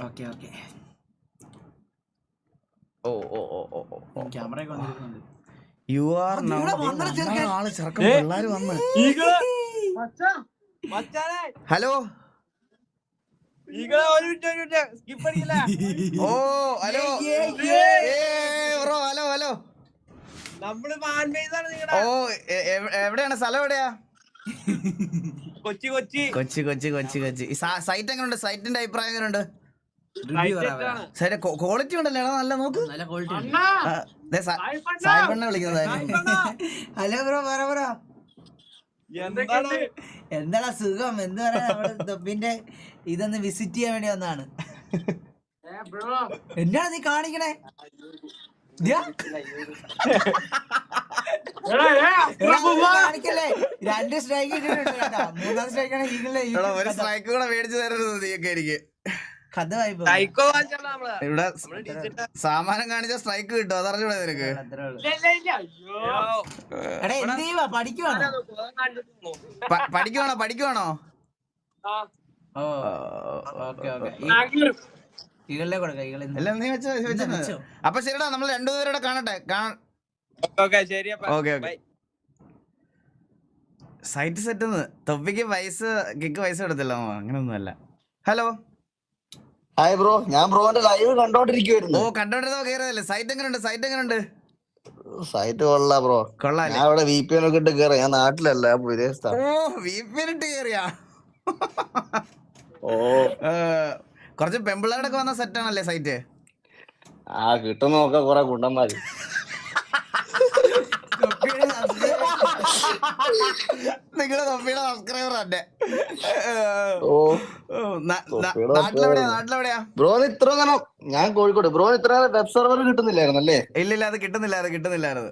Okay okay. ഓ ഓ ഓ ഓ ഓ ക്യാമറ ഒക്കെ വന്നിരിക്കുന്നുണ്ട്. യു ആർ ആള് ചെറുക്കം പിള്ളേര് വന്ന്. ഹലോ ഓ ഹലോ ബ്രോ ഹലോ ഹലോ. ഓ എവിടെയാണ് സ്ഥലം? എവിടെയാ? കൊച്ചി കൊച്ചി കൊച്ചി കൊച്ചി കൊച്ചി കൊച്ചി. സൈറ്റ് എങ്ങനെയുണ്ട്? സൈറ്റിന്റെ അഭിപ്രായം എങ്ങനെയുണ്ട്? സൈറ്റ് ക്വാളിറ്റി ഉണ്ടല്ലേ? നല്ല നോക്ക്. നല്ല ക്വാളിറ്റി. സായിപ്പണ്ണ വിളിക്കുന്നത്. ഹലോ ബ്രോ, പറ ബ്രോ. എന്താടാ സുഖം? എന്ത് പറയാ, നമ്മുടെ തൊപ്പിന്റെ ഇതൊന്ന് വിസിറ്റ് ചെയ്യാൻ വേണ്ടി വന്നതാണ്. എന്താണ് നീ കാണിക്കണേ? കാണിക്കല്ലേ? 2 സ്ട്രൈക്ക് ഇട്ടിട്ടുണ്ട് കേട്ടോ. 3ാം സ്ട്രൈക്കാണ് ഈഗിളിലെ. ഒരു സ്ട്രൈക്ക് കൂടെ മേടിച്ചു തരുന്നത് നീയൊക്കെ എനിക്ക്. കഥ വായ്പ ഇവിടെ സാമാനം കാണിച്ച സ്ട്രൈക്ക് കിട്ടും, അതറിഞ്ഞൂടെ നിനക്ക്? പഠിക്കുവാണോ? എല്ലാം നീ വെച്ചോ. അപ്പൊ ശരിടാ, നമ്മൾ 2 പേരുടെ കാണട്ടെ. സൈറ്റ് സെറ്റ് തൊപ്പിക്ക് കിക്ക് പൈസ എടുത്തല്ലോ, അങ്ങനൊന്നും അല്ല. ഹലോ ഹായ് ബ്രോ, ഞാൻ ബ്രോന്റെ ലൈവ് കണ്ടോണ്ടിരിക്കുവായിരുന്നു. ഓ കണ്ടോണ്ടിരുന്നോ? കേറിയതല്ലേ? സൈറ്റ് എങ്ങനെയുണ്ട്? സൈറ്റ് കൊള്ളാം ബ്രോ. ഞാൻ ഇവിടെ VPN ഒക്കെ ഇട്ട് കേറിയ. ഞാൻ നാട്ടിലല്ല, വിദേശത്താണ്. ഓ VPN ഇട്ട് കേറിയാ? ഓ കുറച്ച് പെമ്പിള്ളേരൊക്കെ വന്ന സെറ്റ് ആണല്ലേ സൈറ്റ്? കിട്ടുന്ന നോക്ക കൊറേ കുണ്ടന്മാര്. നിങ്ങളെ തൊപ്പിയുടെ സബ്സ്ക്രൈബർ തന്നെ. നാട്ടിലെവിടെയാ ബ്രോ? ഇത്ര ഞാൻ കോഴിക്കോട്. ബ്രോ ഇത്ര വെബ് സെർവർ കിട്ടുന്നില്ലായിരുന്നല്ലേ? ഇല്ലില്ല, അത് കിട്ടുന്നില്ലായിരുന്നു.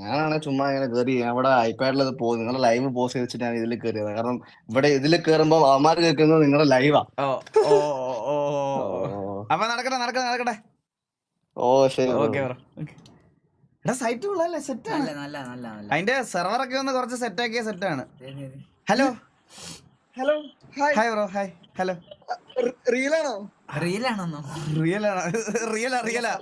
ഞാനാണ് ചുമ്മാ ഇങ്ങനെ കയറി. അവിടെ ഐപാഡിൽ അത് പോകും. നിങ്ങളുടെ ലൈവ് പോസ്റ്റ് ചെയ്തിട്ട് ഞാൻ ഇതിൽ കയറിയത്. കാരണം ഇവിടെ ഇതിൽ കയറുമ്പോ അവന്മാർ കേൾക്കുന്നത് നിങ്ങളുടെ ലൈവാ. അപ്പൊ നടക്കട്ടെ. ഓ ശരി. Okay bro. സൈറ്റ് കൊള്ളാല്ലേ? സെറ്റാണ്. അതിന്റെ സെർവറൊക്കെ ഒന്ന് കുറച്ച് സെറ്റാക്കിയ സെറ്റാണ്. Hello hi bro. Hi. Hello. റിയലാണോ? റിയലാണോ? റിയലാ.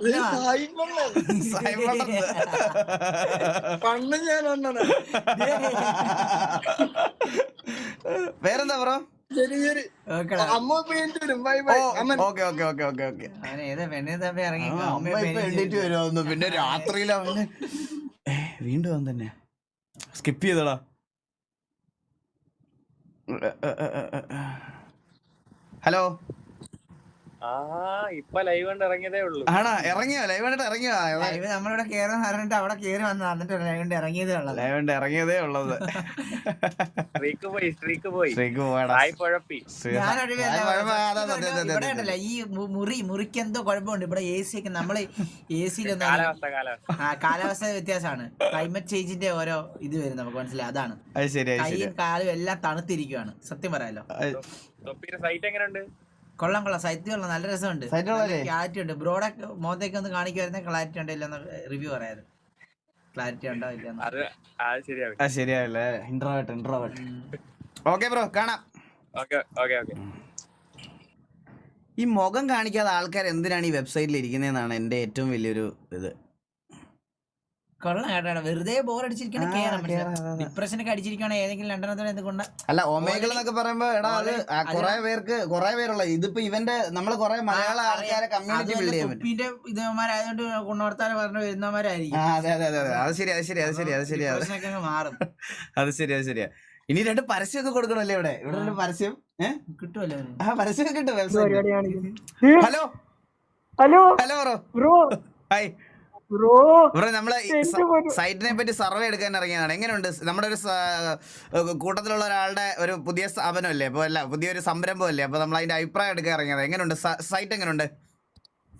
പേരെന്താ ബ്രോ? പിന്നെ രാത്രിയില വീണ്ടും അവൻ തന്നെ സ്കിപ്പ് ചെയ്തടാ. ഹലോ. ഇപ്പൊ ലൈവ് കണ്ട് ഇറങ്ങിയതേ ഉള്ളൂ. ആണോ? ഇറങ്ങിയോ? ലൈവ് കണ്ടിട്ട് ഇറങ്ങിയോ? നമ്മളിവിടെ കേറാൻ പറഞ്ഞിട്ട് അവിടെ കേറി വന്നു. എന്നിട്ട് ലൈവ് കണ്ട് ഇറങ്ങിയതേ ഉള്ളത്. സ്ട്രീക്ക് പോയി. ഇവിടെ ഈ മുറിക്ക് എന്തോ കുഴപ്പമുണ്ട്. ഇവിടെ AC ഒക്കെ നമ്മള് AC-ലൊന്നും കാലാവസ്ഥ വ്യത്യാസമാണ്. ക്ലൈമറ്റ് ചേഞ്ചിന്റെ ഓരോ ഇത് വരും, നമുക്ക് മനസ്സിലായി. അതാണ് കൈയും കാലും എല്ലാം തണുത്തിരിക്കുവാണ്, സത്യം പറയാലോ. കൊള്ളാം. സൈറ്റ് കൊള്ളാം, നല്ല രസമുണ്ട്, ക്ലാരിറ്റി ഉണ്ട്. ബ്രോയുടെ മോത്തേക്ക് ഒന്ന് കാണിക്കുവായിരുന്നെ ക്ലാരിറ്റി ഉണ്ടോ ഇല്ലെന്ന് റിവ്യൂ പറയാറ്. ക്ലാരിറ്റി ഉണ്ടോ ഇല്ലെന്ന് ശരിയാവില്ലേ? ഇൻട്രോവേർട്ട്. ഓക്കെ ബ്രോ, കാണാം. ഈ മുഖം കാണിക്കാതെ ആൾക്കാർ എന്തിനാണ് ഈ വെബ്സൈറ്റിൽ ഇരിക്കുന്നതെന്നാണ് എന്റെ ഏറ്റവും വലിയൊരു ഇത്. കൊള്ളാം കേട്ടോ. വെറുതെ ബോറടിച്ചിരിക്കണ ഡിപ്രഷനൊക്കെ അടിച്ചിരിക്കണ ഏതെങ്കിലും രണ്ടെണ്ണത്തിന് എന്തുകൊണ്ട് അല്ല ഒമേഗൾ എന്നൊക്കെ പറയുമ്പോ എടാ അത് കുറെ പേരുള്ള ഇതിപ്പോ ഇവന്റെ നമ്മള് കുറെ മലയാള ആൾക്കാരെ കമ്മ്യൂണിറ്റി ബിൽഡ് ചെയ്യാൻ പറ്റും. ഇതമാരായതുകൊണ്ട് ഗുണവർത്താനം പറഞ്ഞു വരുന്നവരായിരിക്കും. അതെ മാറും. അത് ശരിയാ. ഇനി 2 പരസ്യമൊക്കെ കൊടുക്കണല്ലേ? ഇവിടെ 2 പരസ്യം കിട്ടുമല്ലോ. പരസ്യമൊക്കെ കിട്ടും website. Hello bro. Hi bro. നമ്മള് സൈറ്റിനെ പറ്റി സർവേ എടുക്കാൻ ഇറങ്ങിയതാണ്. എങ്ങനെയുണ്ട്? നമ്മുടെ ഒരു കൂട്ടത്തിലുള്ള ഒരാളുടെ ഒരു പുതിയ സ്ഥാപനമല്ലേ, അപ്പൊ പുതിയൊരു സംരംഭമല്ലേ, അപ്പൊ നമ്മൾ അതിന്റെ അഭിപ്രായം എടുക്കാൻ ഇറങ്ങിയത്. എങ്ങനെയുണ്ട് സൈറ്റ്? എങ്ങനെയുണ്ട്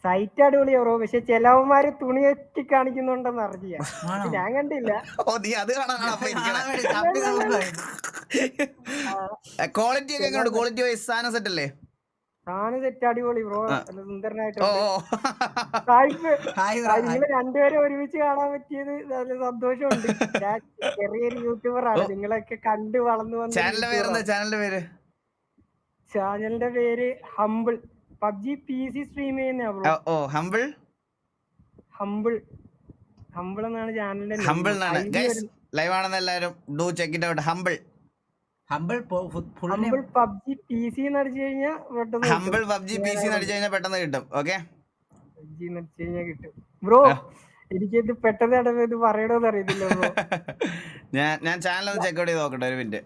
സൈറ്റ്? അടിപൊളിയാ ബ്രോ. പക്ഷെ ചിലവന്മാര് തുണിയെത്തി കാണിക്കുന്നുണ്ടെന്ന് അറിയാം, ഞാൻ കണ്ടില്ല. ഓ നീ അത് കാണാനാണ് ക്വാളിറ്റി ഒക്കെ എങ്ങനെയുണ്ട്? ക്വാളിറ്റി വൈസ് സാധനം സെറ്റ് അല്ലേ? സെറ്റ് അടിപൊളി ബ്രോ, സുന്ദരനായിട്ടുണ്ട്. നിങ്ങള് രണ്ടുപേരും ഒരുമിച്ച് കാണാൻ പറ്റിയത് നല്ല സന്തോഷമുണ്ട്. ഞാൻ ചെറിയൊരു യൂട്യൂബറാണ്, നിങ്ങളൊക്കെ കണ്ട് വളർന്നു വന്ന. ചാനലിന്റെ പേര് ചാനലിന്റെ പേര് ഹംബിൾ. പബ്ജി PC സ്ട്രീം ചെയ്യുന്ന ബ്രോ. ഓ ഹംബിൾ ഹംബിൾ എന്നാണ് ചാനലിന്റെ ഹംബിൾ എന്നാണ് ഗൈസ്. ലൈവ് ആണെന്ന് എല്ലാവരും do check it out. Humble PUBG PC എന്ന് അടിച്ചു കഴിഞ്ഞാൽ പെട്ടെന്ന് ഹംബിൾ പബ്ജി PC അടിച്ചു കഴിഞ്ഞാൽ പെട്ടെന്ന് കിട്ടും. ഓക്കെ PUBG എന്ന് അടിച്ചു കഴിഞ്ഞാൽ കിട്ടും ബ്രോ. എനിക്കിത് പെട്ടെന്ന് ഇത് പറയണോന്ന് അറിയത്തില്ല ബ്രോ. ഞാൻ ചാനൽ ഒന്ന് ചെക്ക് ഔട്ട് ചെയ്ത് നോക്കട്ടെ ഒരു മിനിറ്റ്.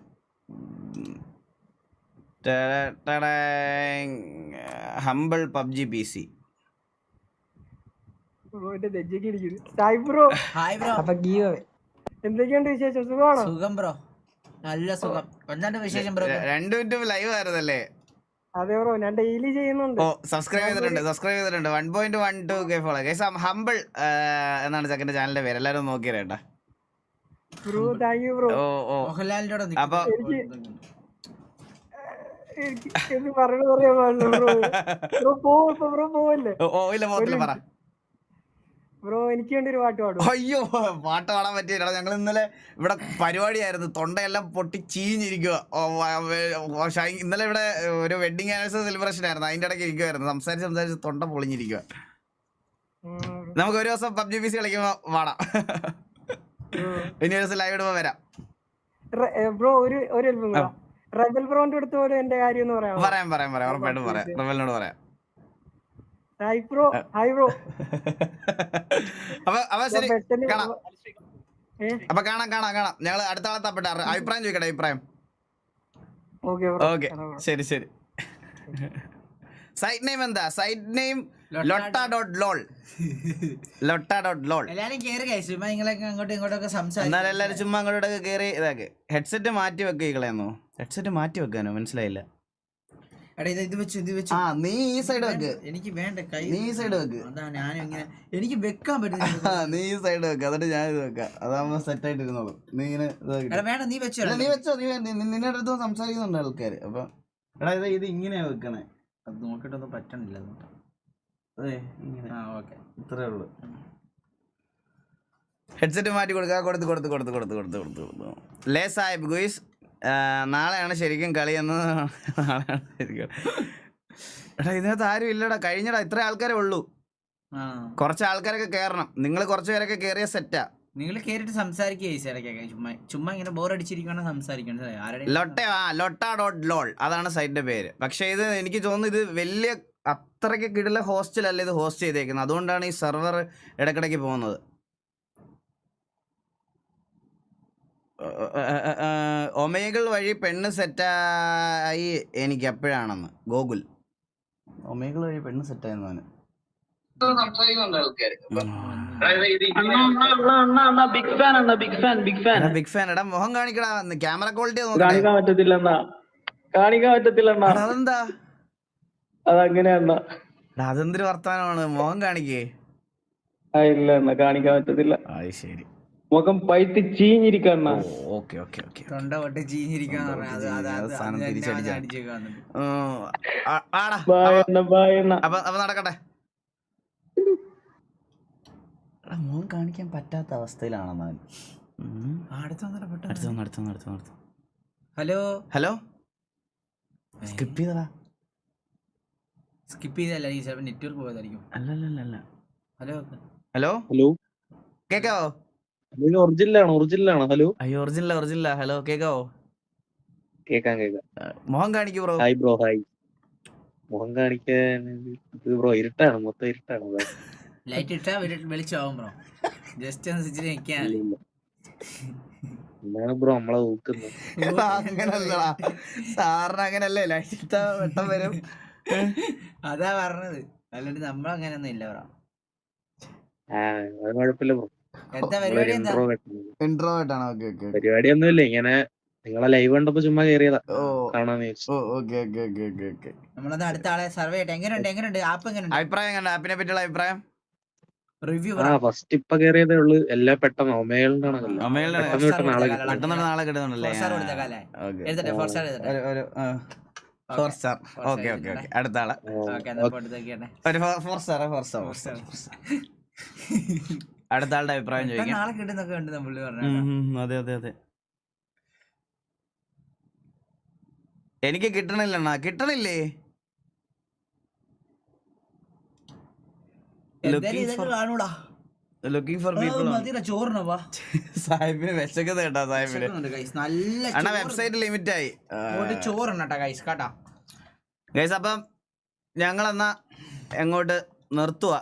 Humble PUBG PC. എന്തൊക്കെയുണ്ട് വിശേഷം? സുഖമാണോ? സുഖം ബ്രോ, നല്ല സുഖം. എന്താണ് വിശേഷം ബ്രോ? 2 minute live ആയിരുന്നല്ലേ? അതെ ബ്രോ, ഞാൻ ഡെയിലി ചെയ്യുന്നുണ്ട്. ഓ സബ്സ്ക്രൈബ് ചെയ്തിട്ടുണ്ട് 1.12K ഫോളോ. ഗൈസ് ഹംബിൾ എന്നാണ് ചെക്കന്റെ ചാനലിന്റെ പേര്. എല്ലാരും നോക്കിയേട്ടാ ബ്രോ. Thank you bro. മോഹൻലാലിനോട് അപ്പൊ എനിക്ക് പറഞ്ഞു പറയാൻ പാടില്ല ബ്രോ. ബ്രോ പോവല്ലേ? ഓ ഇല്ല പോകത്തില്ല, പറ ബ്രോ. എനിക്ക് വേണ്ടി ഒരു പാട്ട് പാടും. അയ്യോ പാട്ട് പാടാൻ പറ്റിയില്ല. ഞങ്ങൾ ഇന്നലെ ഇവിടെ പരിപാടിയായിരുന്നു, തൊണ്ടയെല്ലാം പൊട്ടി ചീഞ്ഞിരിക്കുക. ഇന്നലെ ഇവിടെ ഒരു വെഡിങ് ആനിവേഴ്സറി സെലിബ്രേഷൻ ആയിരുന്നു, അതിന്റെ ഇടയ്ക്ക് ഇരിക്കുവായിരുന്നു. സംസാരിച്ച് തൊണ്ട പൊളിഞ്ഞിരിക്കുക. നമുക്ക് ഒരു ദിവസം പബ്ജി PC കളിക്കുമ്പോ പാടാം. ഇനി ഒരു ദിവസം ലൈവ് ഇടുമ്പോ വരാം ബ്രോ. ഒരു റബൽ ബ്രോന്റെ അടുത്ത് പോലും എന്റെ കാര്യം എന്ന് പറയാം ഉറപ്പായിട്ടും പറയാം. റബലിനോട് പറയാം. Hi bro. അപ്പൊ ശരി, കാണാം. അപ്പൊ കാണാം. ഞങ്ങൾ അടുത്ത ആളെ തപ്പട്ടെ. അഭിപ്രായം ചോദിക്കട്ടെ. അഭിപ്രായം ഓക്കെ ശരി. സൈറ്റ് നെയിം എന്താ? Site name lota.lol. എല്ലാരും കേറി കഴിച്ചു. അങ്ങോട്ടും ഇങ്ങോട്ടൊക്കെ സംസാരിക്കും. എന്നാലും എല്ലാരും ചുമ്മാ അങ്ങോട്ടൊക്കെ കേറി ഇതാക്കി. ഹെഡ്സെറ്റ് മാറ്റി വെക്കുകയാണോ? ഹെഡ്സെറ്റ് മാറ്റി വെക്കാനോ? മനസ്സിലായില്ല. ഇത് വെച്ചു. ആ നീ ഈ സൈഡ് വെക്ക്. എനിക്ക് വേണ്ട, നീ ഈ സൈഡ് വെക്ക്. അതാ ഞാനും ഇങ്ങനെ എനിക്ക് വെക്കാൻ പറ്റുന്നില്ല. നീ ഈ സൈഡ് വെക്ക, എന്നിട്ട് ഞാൻ ഇത് വെക്കാം. അതാകുമ്പോ സെറ്റ് ആയിട്ട് ഇരുന്നോളൂ. നീ ഇങ്ങനെ വേണ്ട, നീ വെച്ചോ. നിന്റെ അടുത്ത് സംസാരിക്കുന്നുണ്ട് ആൾക്കാര്. അപ്പൊ എടാ ഇത് ഇങ്ങനെയാ വെക്കണേ. അത് നോക്കിട്ടൊന്നും പറ്റണില്ല. അതെ ഇങ്ങനെ. ഇത്രേ ഉള്ളു. ഹെഡ്സെറ്റ് മാറ്റി കൊടുക്കുക. കൊടുത്ത് ലേ സാഹിബ് ഗുയിസ്, നാളെയാണ് ശരിക്കും കളിയെന്ന്. നാളെയാണ് ശരിക്കും. എടാ ഇതിനകത്ത് ആരും ഇല്ലടാ, കഴിഞ്ഞടാ. ഇത്ര ആൾക്കാരേ ഉള്ളൂ. കുറച്ച് ആൾക്കാരൊക്കെ കേറണം. നിങ്ങൾ കുറച്ച് പേരൊക്കെ കേറിയ സെറ്റാ. നിങ്ങൾ കേറിട്ട് സംസാരിക്കുക. ചുമ്മാ ഇങ്ങനെ ബോറടിച്ചിരിക്കുകയാണ് സംസാരിക്കണം. lota.lol അതാണ് സൈറ്റിന്റെ പേര്. പക്ഷെ ഇത് എനിക്ക് തോന്നുന്നു ഇത് വലിയ അത്രയ്ക്ക് കിടല ഹോസ്റ്റലല്ല ഇത് ഹോസ്റ്റ് ചെയ്തേക്കുന്നത്. അതുകൊണ്ടാണ് ഈ സെർവർ ഇടക്കിടയ്ക്ക് പോകുന്നത്. ഒമേഗിൾ വഴി പെണ്ണ് സെറ്റായി എനിക്ക് എപ്പോഴാണെന്ന് ഗോകുൽ. ഒമേഗിൾ വഴി പെണ്ണ് സെറ്റായെന്നു ബിഗ് ഫാൻ. എടാ മുഖം കാണിക്കടാ. ക്യാമറ ക്വാളിറ്റി കാണിക്കാൻ പറ്റത്തില്ല. അതെന്താ? അതങ്ങനെയാ. അതെന്തൊരു വർത്താനമാണ്? മുഖം കാണിക്കേ. ഇല്ല കാണിക്കാൻ പറ്റത്തില്ല. അത് ശരി. മുഖം പൈത്ത് ചീഞ്ഞിരിക്കണ്ണ. ഓക്കെ തൊണ്ട പൊട്ടി ചീഞ്ഞിരിക്കാന്ന് അപ്പൊ നടക്കട്ടെ. മുഖം കാണിക്കാൻ പറ്റാത്ത അവസ്ഥയിലാണെന്ന് അവൻ. അടുത്ത് ഹലോ സ്കിപ്പ് ചെയ്തല്ല, ഈ ചിലപ്പോ നെറ്റ്വർക്ക് പോയതായിരിക്കും. അല്ല. ഹലോ കേക്കാവോ? ഒറിജിനലാണ്. ഹലോ. അയ്യോ ഒറിജിനല. ഹലോ കേക്കാവോ? കേക്കാം. മുഖം കാണിക്കൂ ബ്രോ. Hi bro. ഹായ്. മുഖം കാണിക്കാൻ ബ്രോ ഇരുട്ടാണ്, മൊത്തം ഇരുട്ടാണ്. ലൈറ്റ് ഇട്ടാ വെളിച്ചാവും ബ്രോ. ജസ്റ്റ് ഒന്ന് സ്വിച്ചിൽ നിൽക്കാൻ. എന്താണ് ബ്രോ നമ്മളെ നോക്കുന്നത്? അങ്ങനല്ലടാ സാറിന് അങ്ങനല്ലേ, ലൈറ്റ് ഇട്ടാ വെട്ടം വരും. അതാ പറഞ്ഞത്. അല്ലാണ്ട് നമ്മളങ്ങനെയൊന്നും ഇല്ല ബ്രോ. അത് കുഴപ്പമില്ല ബ്രോ. എന്താ പരിപാടി? ഇൻട്രോവേർട്ട് ആണ്. പരിപാടിയൊന്നുമില്ല, ഇങ്ങനെ നിങ്ങളെ ലൈവ് കണ്ടപ്പോ ചുമ്മാ കേറിയതാ കാണാന്ന് വെച്ചു. നമ്മളത് അടുത്ത ആളെ സർവേ ചെയ്യട്ടെ. എങ്ങനെയുണ്ട് ആപ്പ്? എങ്ങനെയുണ്ട് അഭിപ്രായം? ആപ്പിനെ പറ്റിയുള്ള അഭിപ്രായം റിവ്യൂ? ഫസ്റ്റ് ഇപ്പൊ കേറിയതേ ഉള്ളു. എല്ലാം പെട്ടെന്ന് ഒമേളിനാണല്ലോ. നാളെ കിട്ടുന്നുണ്ടല്ലേ? അടുത്ത ആളെ ഒരു 4 സ്റ്റാർ. അടുത്ത ആളുടെ അഭിപ്രായം ചോദിക്കാം. നാളെ കിട്ടുന്നൊക്കെ ഉണ്ട് നമ്മൾ പറഞ്ഞു. അതെ. എനിക്ക് കിട്ടണില്ലേ? എന്തായാലും ഇതൊക്കെ കാണൂടാ. Looking for people. മതിയുടെ ചോറിനവാ സാഹിബിന് വിശക്കുന്നത് കേട്ടാ സാഹിബിന്. നല്ല അണ്ണാ വെബ്സൈറ്റ് ലിമിറ്റ് ആയി ചോറുണ്ടാ ഗൈസ് കേട്ടാ. ഗൈസ് അപ്പം ഞങ്ങളെന്നാ എങ്ങോട്ട് നിർത്തുക.